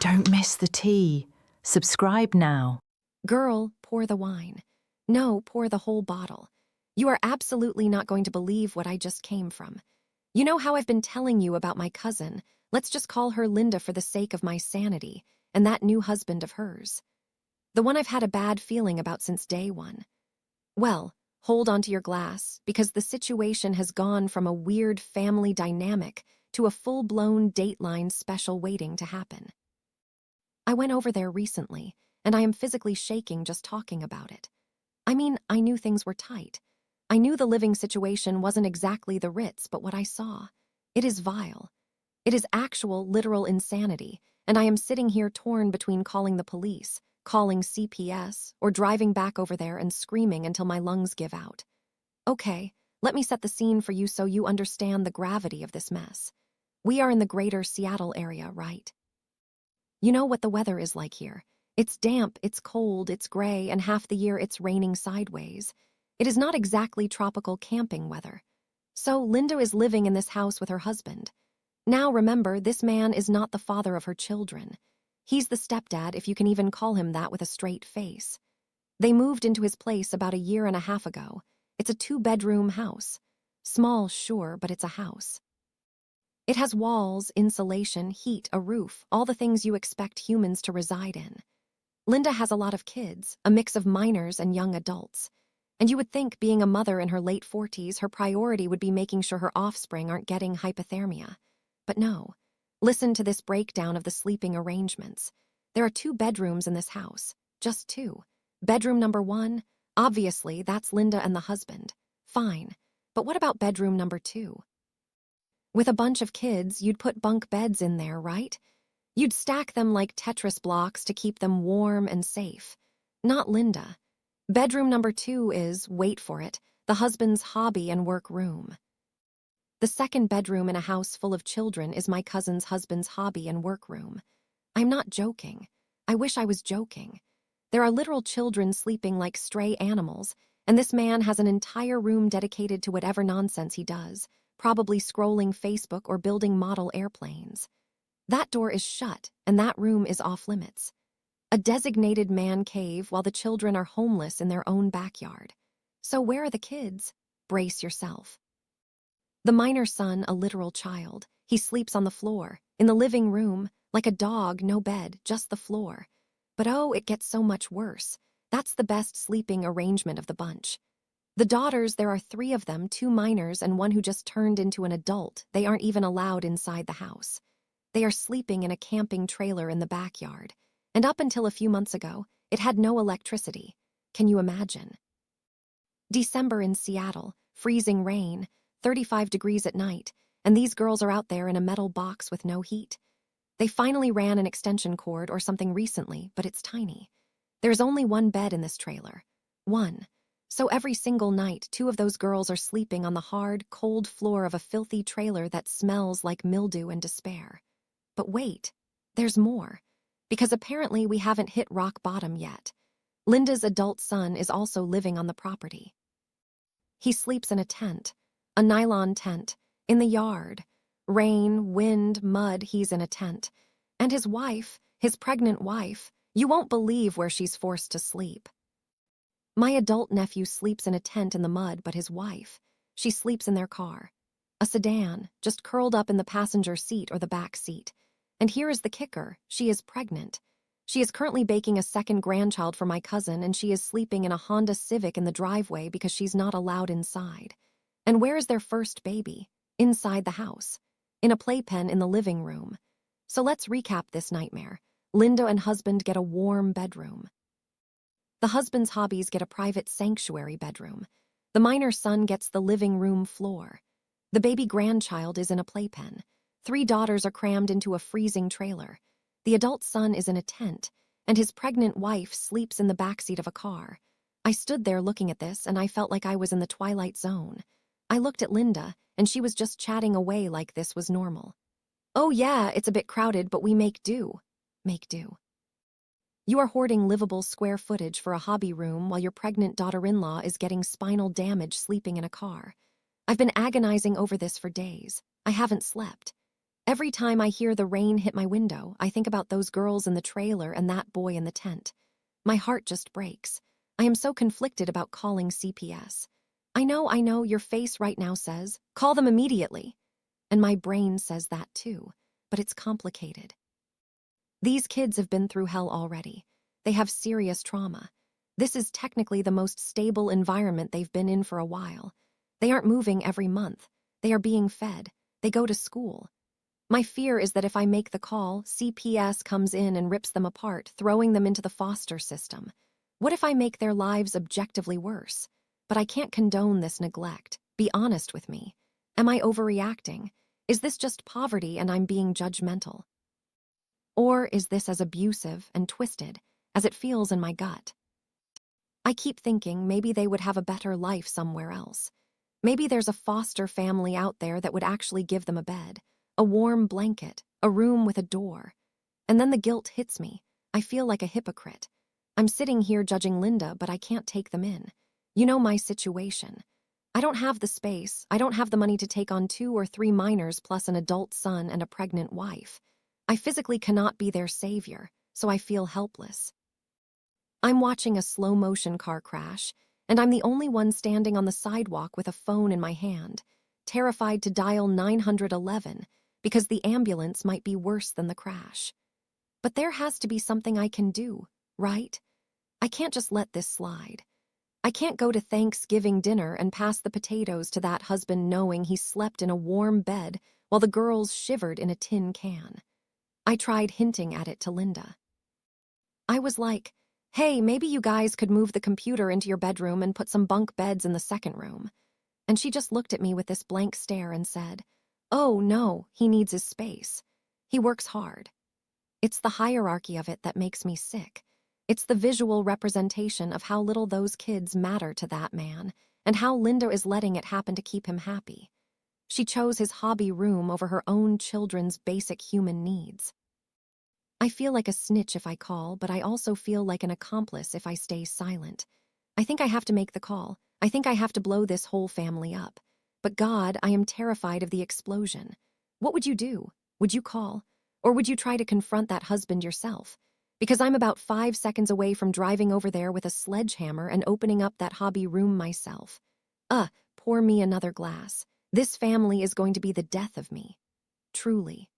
Don't miss the tea. Subscribe now. Girl, pour the wine. No, pour the whole bottle. You are absolutely not going to believe what I just came from. You know how I've been telling you about my cousin? Let's just call her Linda for the sake of my sanity, and that new husband of hers. The one I've had a bad feeling about since day one. Well, hold onto your glass, because the situation has gone from a weird family dynamic to a full-blown Dateline special waiting to happen. I went over there recently, and I am physically shaking just talking about it. I mean, I knew things were tight. I knew the living situation wasn't exactly the Ritz, but what I saw, it is vile. It is actual, literal insanity, and I am sitting here torn between calling the police, calling CPS, or driving back over there and screaming until my lungs give out. Okay, let me set the scene for you so you understand the gravity of this mess. We are in the greater Seattle area, right? You know what the weather is like here. It's damp, it's cold, it's gray, and half the year it's raining sideways. It is not exactly tropical camping weather. So Linda is living in this house with her husband. Now remember, this man is not the father of her children. He's the stepdad, if you can even call him that with a straight face. They moved into his place about a year and a half ago. It's a 2-bedroom house. Small, sure, but it's a house. It has walls, insulation, heat, a roof, all the things you expect humans to reside in. Linda has a lot of kids, a mix of minors and young adults. And you would think, being a mother in her late 40s, her priority would be making sure her offspring aren't getting hypothermia. But no. Listen to this breakdown of the sleeping arrangements. There are 2 bedrooms in this house. Just 2. Bedroom number 1, obviously, that's Linda and the husband. Fine. But what about bedroom number 2? With a bunch of kids, you'd put bunk beds in there, right? You'd stack them like Tetris blocks to keep them warm and safe. Not Linda. Bedroom number 2 is, wait for it, the husband's hobby and work room. The second bedroom in a house full of children is my cousin's husband's hobby and work room. I'm not joking. I wish I was joking. There are literal children sleeping like stray animals, and this man has an entire room dedicated to whatever nonsense he does, probably scrolling Facebook or building model airplanes. That door is shut, and that room is off limits. A designated man cave while the children are homeless in their own backyard. So where are the kids? Brace yourself. The minor son, a literal child. He sleeps on the floor, in the living room, like a dog, no bed, just the floor. But oh, it gets so much worse. That's the best sleeping arrangement of the bunch. The daughters, there are 3 of them, 2 minors and one who just turned into an adult. They aren't even allowed inside the house. They are sleeping in a camping trailer in the backyard. And up until a few months ago, it had no electricity. Can you imagine? December in Seattle, freezing rain, 35 degrees at night, and these girls are out there in a metal box with no heat. They finally ran an extension cord or something recently, but it's tiny. There's only 1 bed in this trailer. 1. So every single night, 2 of those girls are sleeping on the hard, cold floor of a filthy trailer that smells like mildew and despair. But wait, there's more. Because apparently we haven't hit rock bottom yet. Linda's adult son is also living on the property. He sleeps in a tent, a nylon tent, in the yard. Rain, wind, mud, he's in a tent. And his wife, his pregnant wife, you won't believe where she's forced to sleep. My adult nephew sleeps in a tent in the mud, but his wife, she sleeps in their car. A sedan, just curled up in the passenger seat or the back seat. And here is the kicker, she is pregnant. She is currently baking a second grandchild for my cousin, and she is sleeping in a Honda Civic in the driveway because she's not allowed inside. And where is their first baby? Inside the house. In a playpen in the living room. So let's recap this nightmare. Linda and husband get a warm bedroom. The husband's hobbies get a private sanctuary bedroom. The minor son gets the living room floor. The baby grandchild is in a playpen. 3 daughters are crammed into a freezing trailer. The adult son is in a tent, and his pregnant wife sleeps in the backseat of a car. I stood there looking at this, and I felt like I was in the Twilight Zone. I looked at Linda, and she was just chatting away like this was normal. Oh yeah, it's a bit crowded, but we make do. Make do. You are hoarding livable square footage for a hobby room while your pregnant daughter-in-law is getting spinal damage sleeping in a car. I've been agonizing over this for days. I haven't slept. Every time I hear the rain hit my window, I think about those girls in the trailer and that boy in the tent. My heart just breaks. I am so conflicted about calling CPS. I know, your face right now says, call them immediately. And my brain says that too, but it's complicated. These kids have been through hell already. They have serious trauma. This is technically the most stable environment they've been in for a while. They aren't moving every month. They are being fed. They go to school. My fear is that if I make the call, CPS comes in and rips them apart, throwing them into the foster system. What if I make their lives objectively worse? But I can't condone this neglect. Be honest with me. Am I overreacting? Is this just poverty and I'm being judgmental? Or is this as abusive and twisted as it feels in my gut? I keep thinking maybe they would have a better life somewhere else. Maybe there's a foster family out there that would actually give them a bed, a warm blanket, a room with a door. And then the guilt hits me. I feel like a hypocrite. I'm sitting here judging Linda, but I can't take them in. You know my situation. I don't have the space. I don't have the money to take on 2 or 3 minors plus an adult son and a pregnant wife. I physically cannot be their savior, so I feel helpless. I'm watching a slow-motion car crash, and I'm the only one standing on the sidewalk with a phone in my hand, terrified to dial 911 because the ambulance might be worse than the crash. But there has to be something I can do, right? I can't just let this slide. I can't go to Thanksgiving dinner and pass the potatoes to that husband knowing he slept in a warm bed while the girls shivered in a tin can. I tried hinting at it to Linda. I was like, hey, maybe you guys could move the computer into your bedroom and put some bunk beds in the second room. And she just looked at me with this blank stare and said, oh no, he needs his space. He works hard. It's the hierarchy of it that makes me sick. It's the visual representation of how little those kids matter to that man and how Linda is letting it happen to keep him happy. She chose his hobby room over her own children's basic human needs. I feel like a snitch if I call, but I also feel like an accomplice if I stay silent. I think I have to make the call. I think I have to blow this whole family up. But God, I am terrified of the explosion. What would you do? Would you call? Or would you try to confront that husband yourself? Because I'm about 5 seconds away from driving over there with a sledgehammer and opening up that hobby room myself. Pour me another glass. This family is going to be the death of me. Truly.